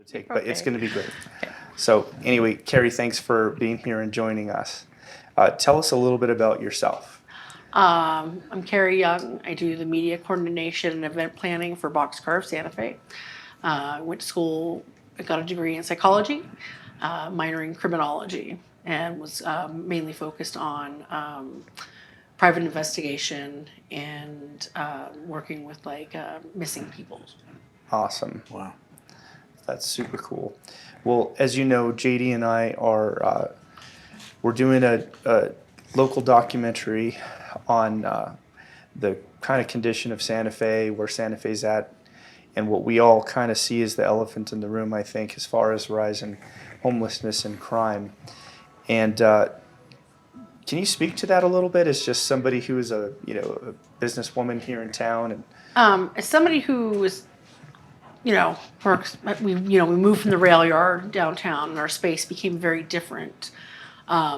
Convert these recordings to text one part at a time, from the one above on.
take, but it's Okay. going to be great. Okay. So anyway, Kerry, thanks for being here and joining us. Tell us a little bit about yourself. I'm Kerry Young. I do the media coordination and event planning for Boxcar of Santa Fe. I went to school, I got a degree in psychology, minor in criminology, and was mainly focused on private investigation and working with missing people. Awesome. Wow. That's super cool. Well, as you know, JD and I are we're doing a local documentary on the kind of condition of Santa Fe, where Santa Fe's at, and what we all kind of see as the elephant in the room, I think, as far as rise in homelessness and crime. And can you speak to that a little bit as just somebody who is a businesswoman here in town? And As somebody who is, works, we moved from the rail yard downtown, and our space became very different,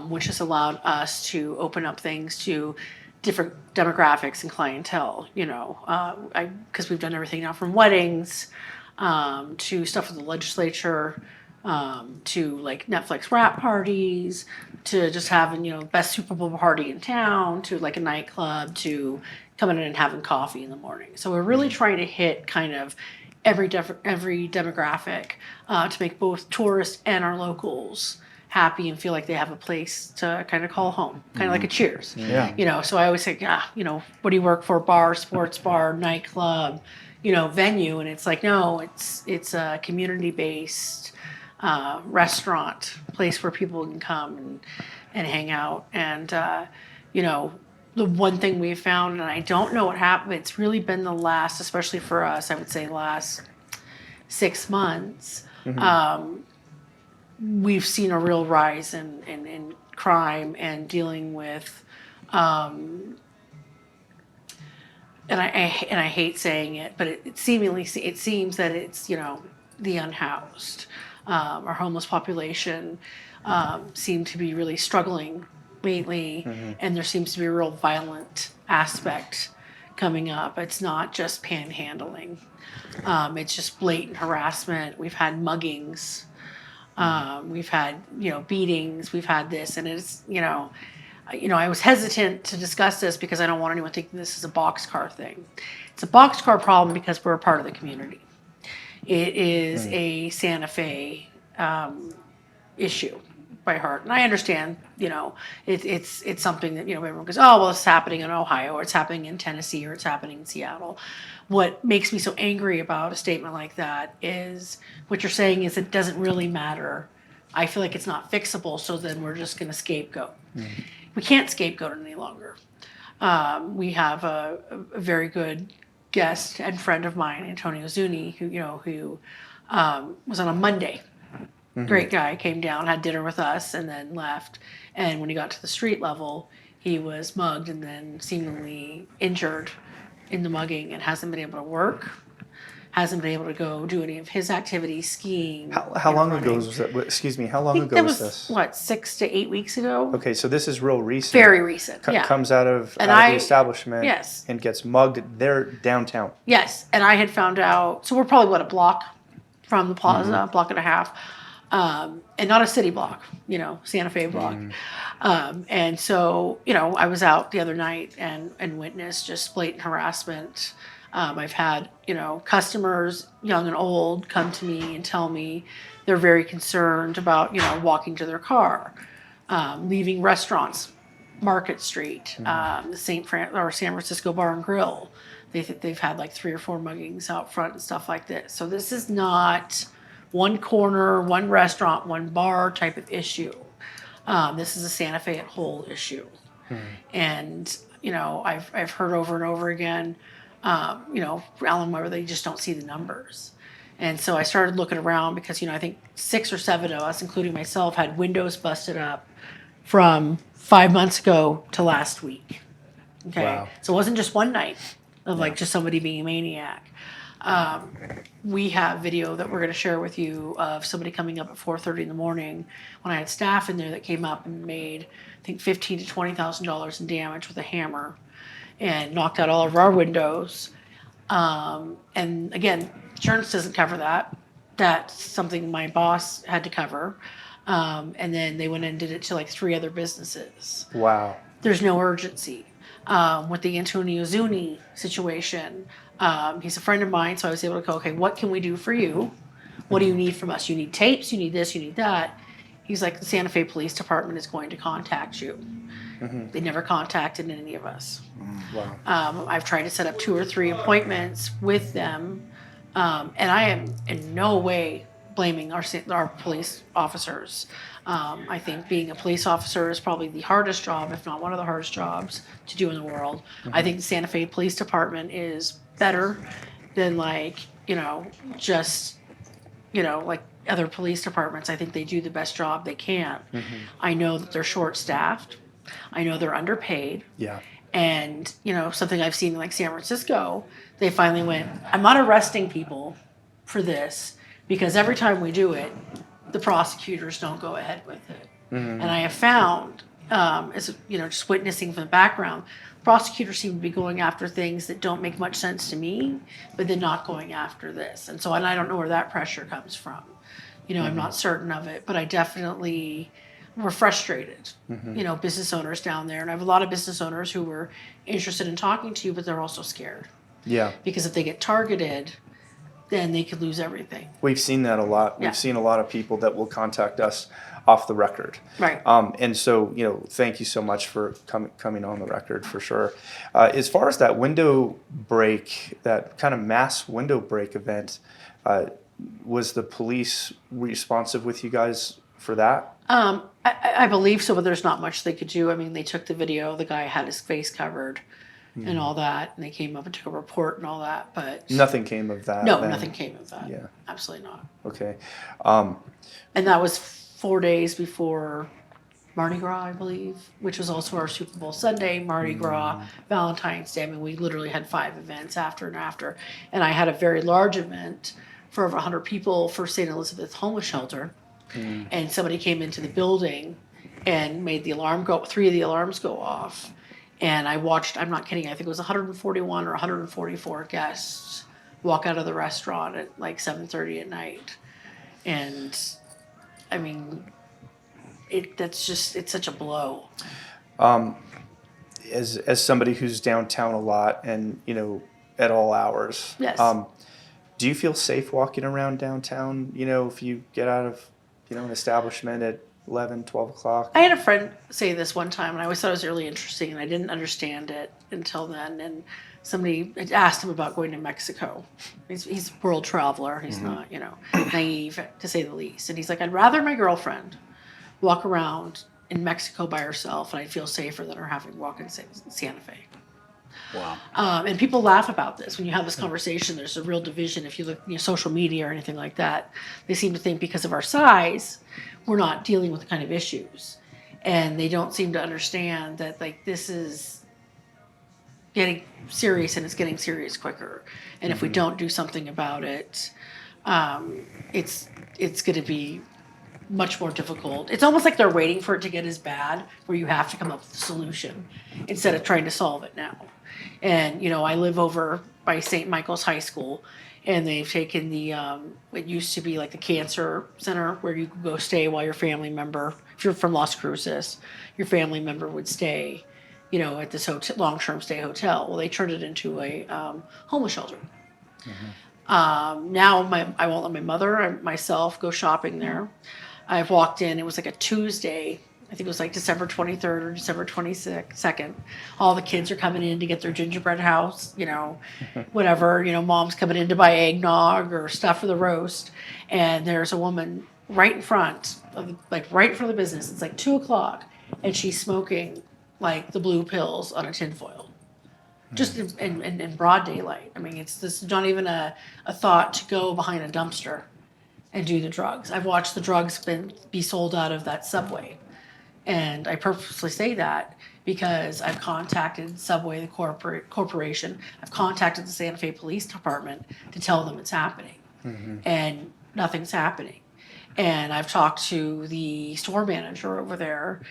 which has allowed us to open up things to different demographics and clientele. Because we've done everything now from weddings to stuff with the legislature, to like Netflix wrap parties, to just having best Super Bowl party in town, to like a nightclub, to coming in and having coffee in the morning. So we're really trying to hit kind of every demographic to make both tourists and our locals happy and feel like they have a place to kind of call home, kind of like a Cheers. Yeah. So I always say, what do you work for? Bar, sports bar, nightclub, venue, and it's like, no, it's a community-based restaurant place where people can come and hang out. And the one thing we've found, and I don't know what happened, it's really been the last, especially for us, I would say last 6 months, we've seen a real rise in crime and dealing with, and I hate saying it, but it seems that it's the unhoused. Our homeless population seem to be really struggling lately, and there seems to be a real violent aspect coming up. It's not just panhandling; it's just blatant harassment. We've had muggings, we've had beatings, we've had this, and it's I was hesitant to discuss this because I don't want anyone thinking this is a Boxcar thing. It's a Boxcar problem because we're a part of the community. It is a Santa Fe issue by heart, and I understand. It's something that everyone goes, oh well, it's happening in Ohio, or it's happening in Tennessee, or it's happening in Seattle. What makes me so angry about a statement like that is what you're saying is it doesn't really matter. I feel like it's not fixable, so then we're just going to scapegoat. We can't scapegoat it any longer. We have a very good guest and friend of mine, Antonio Zuni, who was on a Monday. Great guy, came down, had dinner with us, and then left. And when he got to the street level, he was mugged and then seemingly injured in the mugging, and hasn't been able to work, hasn't been able to go do any of his activities, skiing. How long ago was that? Excuse me, how long ago That was was this? what, 6 to 8 weeks ago? Okay, so this is real recent. Very recent. Yeah. Comes out of And the establishment. Yes. And gets mugged there downtown. Yes, and I had found out. So we're probably a block from the plaza, block and a half, and not a city block. Santa Fe block. And so I was out the other night and witnessed just blatant harassment. I've had customers, young and old, come to me and tell me they're very concerned about walking to their car, leaving restaurants, Market Street, the San Francisco Bar and Grill. They've had like 3 or 4 muggings out front and stuff like this. So this is not one corner, one restaurant, one bar type of issue. This is a Santa Fe at whole issue. And I've heard over and over again, Alan Weber, they just don't see the numbers. And so I started looking around because I think 6 or 7 of us, including myself, had windows busted up from 5 months ago to last week. Okay, Wow. So it wasn't just one night of just somebody being a maniac. We have video that we're going to share with you of somebody coming up at 4:30 in the morning when I had staff in there that came up and made, I think, $15,000 to $20,000 in damage with a hammer and knocked out all of our windows. And again, insurance doesn't cover that. that's something my boss had to cover. And then they went and did it to like 3 other businesses. Wow. There's no urgency. With the Antonio Zuni situation, he's a friend of mine, so I was able to go, okay, what can we do for you? What do you need from us? You need tapes, you need this, you need that. He's like, the Santa Fe Police Department is going to contact you. They never contacted any of us. Wow. I've tried to set up 2 or 3 appointments with them, and I am in no way blaming our police officers. I think being a police officer is probably the hardest job, if not one of the hardest jobs to do in the world. I think the Santa Fe Police Department is better than just like other police departments. I think they do the best job they can. I know that they're short-staffed. I know they're underpaid. Yeah. And, something I've seen in like San Francisco, they finally went, I'm not arresting people for this because every time we do it, the prosecutors don't go ahead with it. And I have found, just witnessing from the background, prosecutors seem to be going after things that don't make much sense to me, but they're not going after this. And I don't know where that pressure comes from. I'm not certain of it, but I definitely were frustrated, business owners down there. And I have a lot of business owners who were interested in talking to you, but they're also scared. Yeah. Because if they get targeted, then they could lose everything. We've seen that a lot. Yeah. We've seen a lot of people that will contact us off the record. Right. And so, thank you so much for coming on the record for sure. As far as that window break, that kind of mass window break event, was the police responsive with you guys for that? I believe so, but there's not much they could do. I mean, they took the video, the guy had his face covered and all that, and they came up and took a report and all that, but Nothing came of that. no, then? nothing came of that. Yeah. Absolutely not. Okay. And that was 4 days before Mardi Gras, I believe, which was also our Super Bowl Sunday, Mardi Gras, Valentine's Day. I mean, we literally had 5 events after and after. And I had a very large event for over 100 people for St. Elizabeth Homeless Shelter. And somebody came into the building and made the alarm go, 3 of the alarms go off. And I watched, I'm not kidding, I think it was 141 or 144 guests walk out of the restaurant at like 7:30 at night. And I mean, it's such a blow. As somebody who's downtown a lot and, at all hours. Yes. Do you feel safe walking around downtown, if you get out of, an establishment at 11, 12 o'clock? I had a friend say this one time, and I always thought it was really interesting, and I didn't understand it until then. And somebody had asked him about going to Mexico. He's a world traveler. He's not, naive, to say the least. And he's like, I'd rather my girlfriend walk around in Mexico by herself, and I'd feel safer than her having to walk in Santa Fe. Wow. And people laugh about this. When you have this conversation, there's a real division. If you look social media or anything like that, they seem to think because of our size, we're not dealing with the kind of issues. And they don't seem to understand that this is getting serious, and it's getting serious quicker. And if we don't do something about it, it's going to be much more difficult. It's almost like they're waiting for it to get as bad where you have to come up with a solution instead of trying to solve it now. And, I live over by St. Michael's High School, and they've taken the, it used to be like the cancer center where you could go stay while your family member, if you're from Las Cruces, your family member would stay, at this long-term stay hotel. Well, they turned it into a homeless shelter. Now I won't let my mother and myself go shopping there. I've walked in, it was like a Tuesday, I think it was like December 23rd or December 22nd. All the kids are coming in to get their gingerbread house, whatever, mom's coming in to buy eggnog or stuff for the roast. And there's a woman right in front of the business. It's like 2:00 and she's smoking like the blue pills on a tinfoil. Just in broad daylight. I mean, this is not even a thought to go behind a dumpster and do the drugs. I've watched the drugs be sold out of that Subway. And I purposely say that because I've contacted Subway, the corporation. I've contacted the Santa Fe Police Department to tell them it's happening. And nothing's happening. And I've talked to the store manager over there,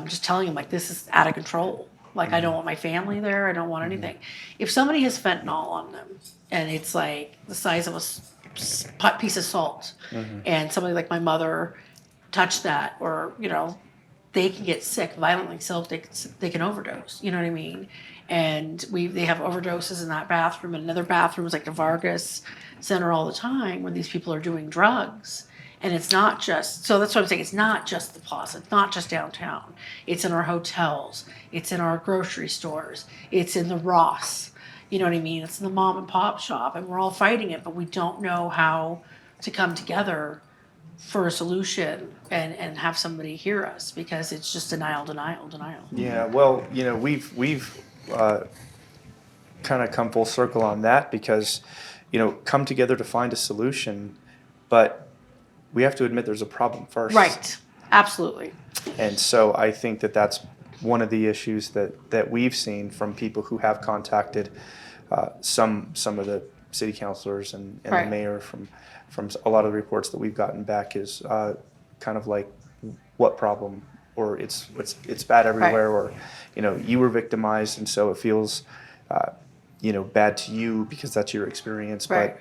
just telling him, this is out of control. I don't want my family there. I don't want anything. If somebody has fentanyl on them and it's like the size of piece of salt, and somebody like my mother touch that, or they can get sick violently, they can overdose. You know what I mean? And they have overdoses in that bathroom, and another bathrooms like the Vargas Center all the time, where these people are doing drugs. And it's not just, so that's what I'm saying, it's not just the plaza, it's not just downtown. It's in our hotels, it's in our grocery stores, it's in the Ross. You know what I mean? It's in the mom and pop shop, and we're all fighting it, but we don't know how to come together for a solution and have somebody hear us, because it's just denial. Yeah, well, we've kind of come full circle on that, because come together to find a solution, but we have to admit there's a problem first. Right, absolutely. And so I think that's one of the issues that we've seen from people who have contacted some of the city councilors and Right. the mayor, from a lot of the reports that we've gotten back, is kind of like, what problem, or it's bad everywhere, or you were victimized, and so it feels bad to you because that's your experience. Right.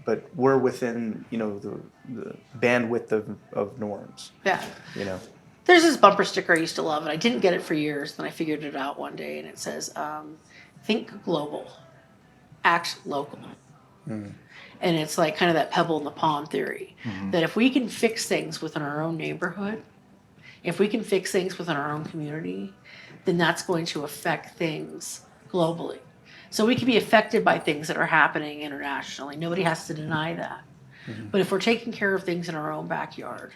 But we're within the bandwidth of norms. Yeah. There's this bumper sticker I used to love, and I didn't get it for years. Then I figured it out one day, and it says, "Think global, act local." And it's like kind of that pebble in the pond theory, that if we can fix things within our own neighborhood, if we can fix things within our own community, then that's going to affect things globally. So we can be affected by things that are happening internationally. Nobody has to deny that. But if we're taking care of things in our own backyard,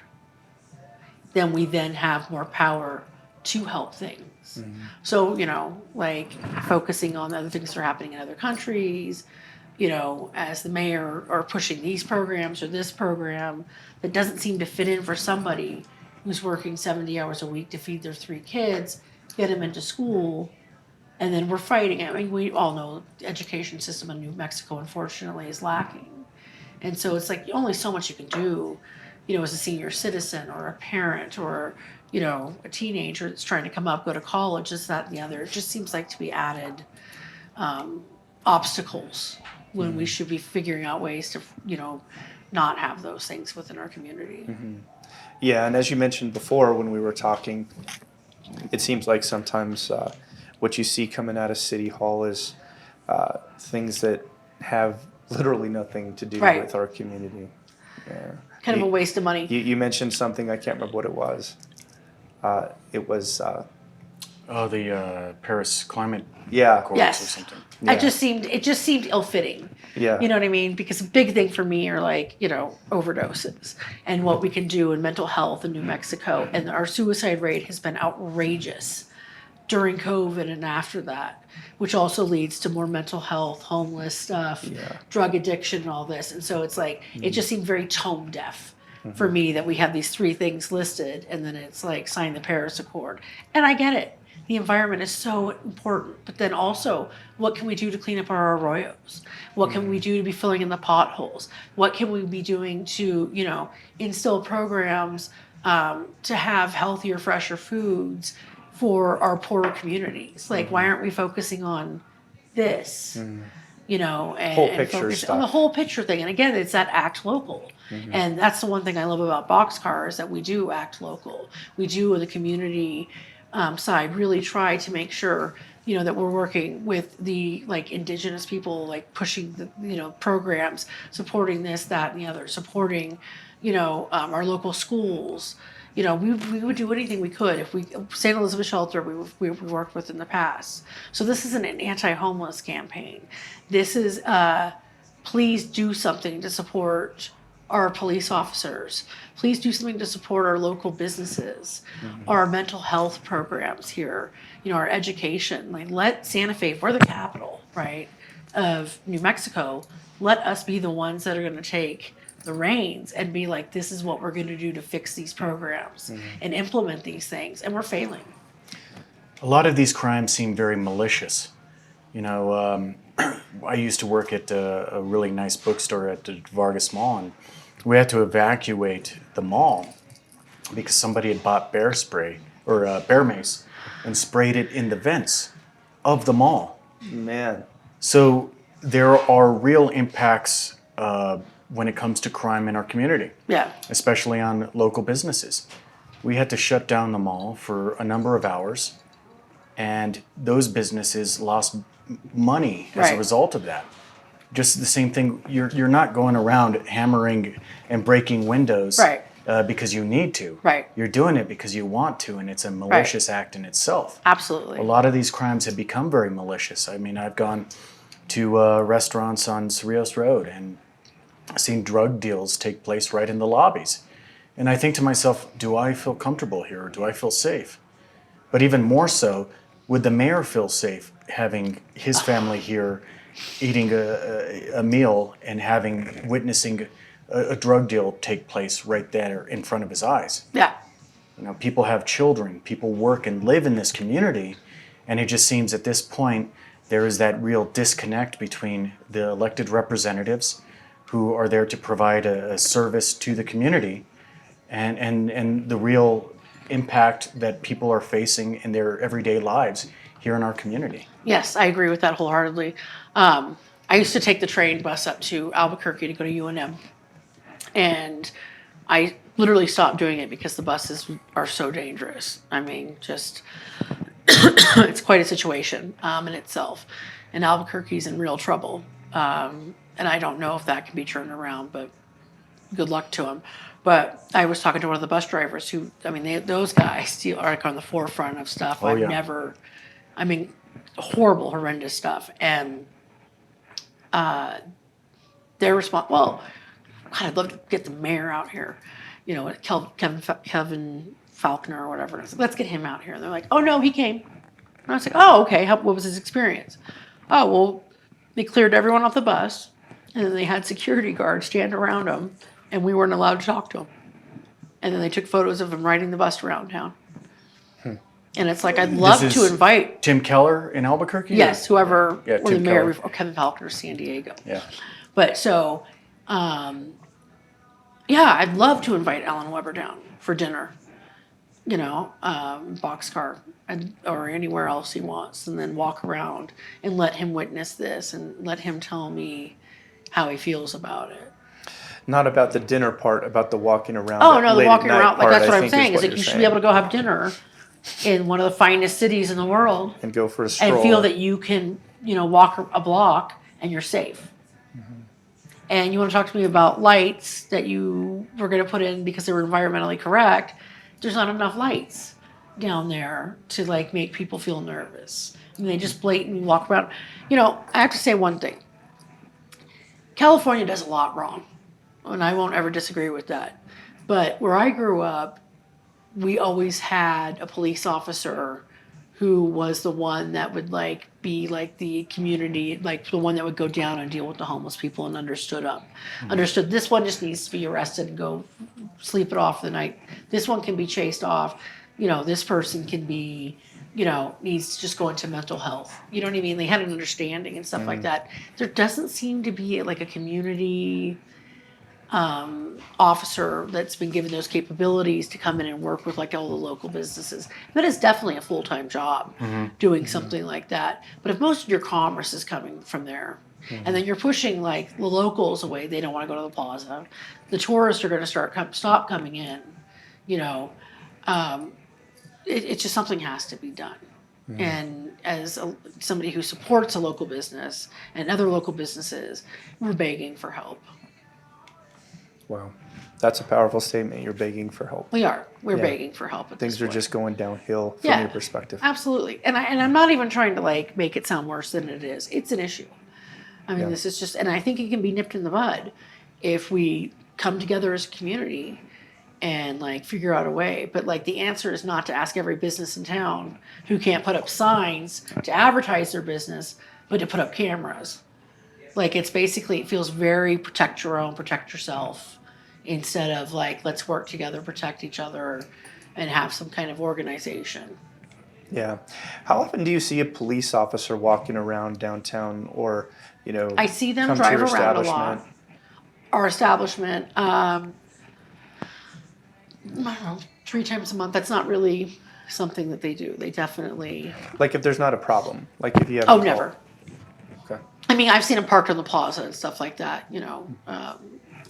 then we then have more power to help things. So, like focusing on the other things that are happening in other countries, as the mayor, or pushing these programs or this program that doesn't seem to fit in for somebody who's working 70 hours a week to feed their 3 kids, get them into school, and then we're fighting. I mean, we all know the education system in New Mexico, unfortunately, is lacking. And so it's like only so much you can do, as a senior citizen, or a parent, or, a teenager that's trying to come up, go to college, this, that, and the other. It just seems like to be added obstacles when we should be figuring out ways to, not have those things within our community. Yeah, and as you mentioned before when we were talking, it seems like sometimes what you see coming out of City Hall is things that have literally nothing to do Right. with our community. Yeah. Kind of a waste of money. You mentioned something, I can't remember what it was. It was... the Paris Climate Yeah. Accords Yes. or something. Yeah. It just seemed ill-fitting. Yeah. You know what I mean? Because a big thing for me are like, overdoses, and what we can do in mental health in New Mexico. And our suicide rate has been outrageous during COVID and after that, which also leads to more mental health, homeless stuff, drug addiction, and all this. And so it's like, it just seemed very tone deaf for me that we have these 3 things listed, and then it's like sign the Paris Accord. And I get it. The environment is so important, but then also, what can we do to clean up our arroyos? What can we do to be filling in the potholes? What can we be doing to, instill programs to have healthier, fresher foods for our poorer communities? Like, why aren't we focusing on this? And Whole picture focus stuff. on the whole picture thing. And again, it's that act local. And that's the one thing I love about Boxcar, is that we do act local. We do, in the community side, really try to make sure that we're working with the indigenous people, pushing the programs, supporting this, that, and the other, supporting our local schools. We would do anything we could. If St. Elizabeth Shelter, we worked with in the past. So this isn't an anti-homeless campaign. This is please do something to support our police officers. Please do something to support our local businesses, our mental health programs here, our education. Let Santa Fe, we're the capital, right, of New Mexico. Let us be the ones that are going to take the reins and be like, this is what we're going to do to fix these programs and implement these things. And we're failing. A lot of these crimes seem very malicious. I used to work at a really nice bookstore at the Vargas Mall, and we had to evacuate the mall because somebody had bought bear spray, or bear mace, and sprayed it in the vents of the mall. Man. So there are real impacts when it comes to crime in our community, Yeah. especially on local businesses. We had to shut down the mall for a number of hours, and those businesses lost money as a Right. result of that. Just the same thing. You're not going around hammering and breaking windows Right. because you need to. Right. You're doing it because you want to, and it's a malicious act in itself. Absolutely. A lot of these crimes have become very malicious. I mean, I've gone to restaurants on Cerrillos Road and seen drug deals take place right in the lobbies. And I think to myself, do I feel comfortable here, or do I feel safe? But even more so, would the mayor feel safe having his family here eating a meal and witnessing a drug deal take place right there in front of his eyes? Yeah. You know, people have children, people work and live in this community, and it just seems at this point there is that real disconnect between the elected representatives who are there to provide a service to the community and the real impact that people are facing in their everyday lives here in our community. Yes, I agree with that wholeheartedly. I used to take the train bus up to Albuquerque to go to UNM, and I literally stopped doing it because the buses are so dangerous. I mean, just it's quite a situation in itself, and Albuquerque's in real trouble. And I don't know if that can be turned around, but good luck to them. But I was talking to one of the bus drivers who, I mean, those guys still are like on the forefront of stuff. Oh, yeah. I mean, horrible, horrendous stuff. And their response, well, God, I'd love to get the mayor out here, you know, Kevin Faulkner or whatever. I was like, let's get him out here. And they're like, oh, no, he came. And I was like, oh, okay. What was his experience? Oh, well, they cleared everyone off the bus, and then they had security guards stand around him, and we weren't allowed to talk to him. And then they took photos of him riding the bus around town. And it's like, I'd love This to is invite, Tim Keller in Albuquerque? yes, whoever, Yeah, or the Tim mayor, Keller. or Kevin Faulkner, San Diego. Yeah. But so, yeah, I'd love to invite Alan Weber down for dinner, you know, Boxcar or anywhere else he wants, and then walk around and let him witness this and let him tell me how he feels about it. Not about the dinner part, about the walking around. Oh, that no, the late at walking night around, like part, that's what I I'm think saying, is what like you're you should saying. be able to go have dinner in one of the finest cities in the world And go for a stroll. and feel that you can, you know, walk a block and you're safe. And you want to talk to me about lights that you were going to put in because they were environmentally correct. There's not enough lights down there to like make people feel nervous. And they just blatantly walk around. You know, I have to say one thing. California does a lot wrong, and I won't ever disagree with that. But where I grew up, we always had a police officer who was the one that would like be like the community, like the one that would go down and deal with the homeless people and understood them. Understood this one just needs to be arrested and go sleep it off the night. This one can be chased off. You know, this person can be, you know, needs to just go into mental health. You know what I mean? They had an understanding and stuff like that. There doesn't seem to be like a community officer that's been given those capabilities to come in and work with like all the local businesses. That is definitely a full-time job doing something like that. But if most of your commerce is coming from there, and then you're pushing like the locals away, they don't want to go to the plaza. The tourists are going to stop coming in. You know, it's just something has to be done. And as somebody who supports a local business and other local businesses, we're begging for help. Wow. That's a powerful statement. You're begging for help. We are. We're Yeah. begging for help at Things this are point. just going downhill from Yeah. your perspective. Absolutely. And I'm not even trying to like make it sound worse than it is. It's an issue. I mean, Yeah. this is just, and I think it can be nipped in the bud if we come together as a community and like figure out a way. But like the answer is not to ask every business in town who can't put up signs to advertise their business, but to put up cameras. Like it's basically, it feels very protect your own, protect yourself, instead of like, let's work together, protect each other, and have some kind of organization. Yeah. How often do you see a police officer walking around downtown or, you know, I see them come to drive your around a establishment? lot. Our establishment, I don't know, 3 times a month. That's not really something that they do. They definitely. Like if there's not a problem, like if you have. Oh, a call. never. Okay. I mean, I've seen them parked on the plaza and stuff like that, you know,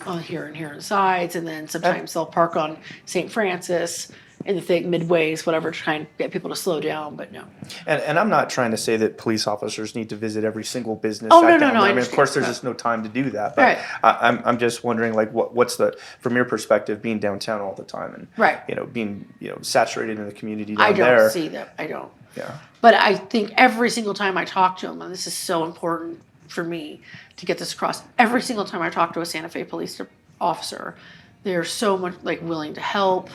on here and here on the sides, and then sometimes they'll park on St. Francis in the thing midways, whatever, to try and get people to slow down. But no. And I'm not trying to say that police officers need to visit every single business. Oh, no, no, down no, there. I I mean, of course, there's understand. just no time to do that. But Right. I'm just wondering, like, what's the, from your perspective, being downtown all the time and Right. being saturated in the community down I don't there. see that. I don't. Yeah. But I think every single time I talk to them, and this is so important for me to get this across, every single time I talk to a Santa Fe police officer, they're so much like willing to help.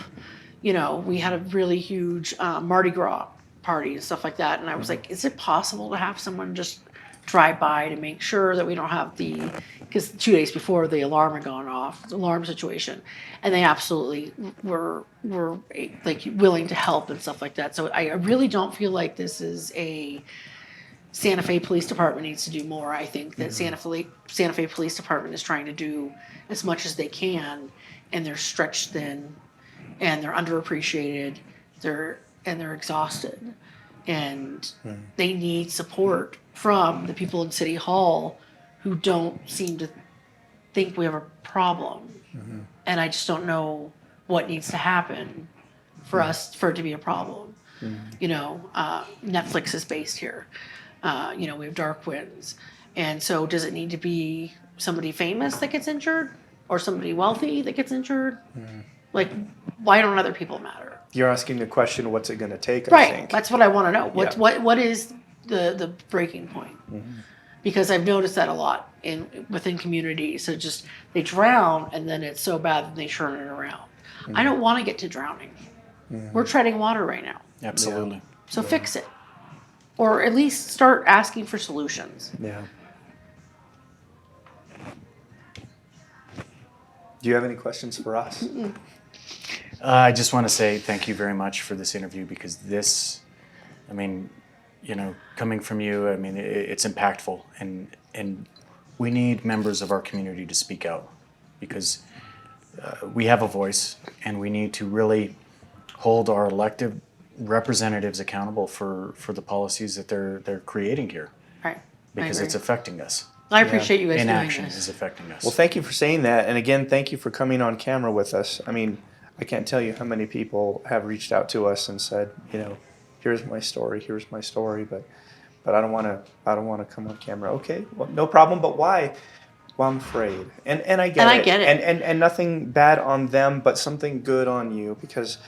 We had a really huge Mardi Gras party and stuff like that. And I was like, is it possible to have someone just drive by to make sure that we don't have because 2 days before the alarm had gone off, the alarm situation. And they absolutely were like willing to help and stuff like that. So I really don't feel like this is a Santa Fe Police Department needs to do more. I think that Santa Fe Police Department is trying to do as much as they can, and they're stretched thin, and they're underappreciated, they're exhausted, and they need support from the people in City Hall who don't seem to think we have a problem. And I just don't know what needs to happen for it to be a problem. Netflix is based here. We have Dark Winds. And so does it need to be somebody famous that gets injured or somebody wealthy that gets injured? Like, why don't other people matter? You're asking the question, what's it going to take, I Right. think. That's what I want to know. Yeah. What is the breaking point? Because I've noticed that a lot within communities. So just they drown and then it's so bad that they turn it around. I don't want to get to drowning. We're treading water right now. Absolutely. So fix it. Or at least start asking for solutions. Yeah. Do you have any questions for us? I just want to say thank you very much for this interview because coming from you, it's impactful and we need members of our community to speak out because we have a voice and we need to really hold our elected representatives accountable for the policies that they're creating here Right. because it's affecting us. I appreciate you guys doing Inaction this. is affecting us. Well, thank you for saying that. And again, thank you for coming on camera with us. I mean, I can't tell you how many people have reached out to us and said, here's my story, but I don't want to come on camera. Okay, well, no problem, but why? Well, I'm afraid. And I get And it. I get it. And nothing bad on them, but something good on you because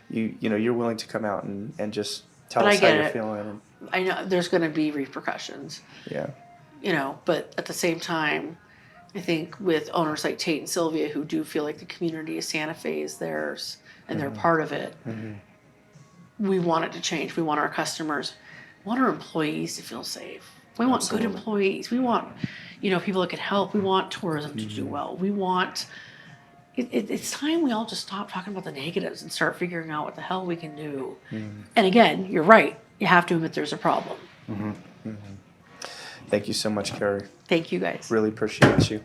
you're willing to come out and just tell But I us how get you're it. feeling. And, I know there's going to be repercussions. yeah. But at the same time, I think with owners like Tate and Sylvia who do feel like the community of Santa Fe is theirs and they're part of it, we want it to change. We want our customers, we want our employees to feel safe. We want Absolutely. good employees. We want, people that can help. We want tourism to do well. We want, it's time we all just stop talking about the negatives and start figuring out what the hell we can do. And again, you're right. You have to admit there's a problem. Thank you so much, Kerry. Thank you guys. Really appreciate you.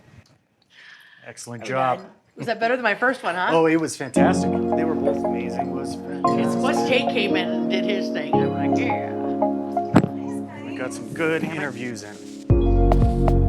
Excellent job. Was that better than my first one, huh? Oh, it was fantastic. They were both amazing. It was fantastic. Once Tate came in and did his thing, I'm like, yeah. We got some good interviews in.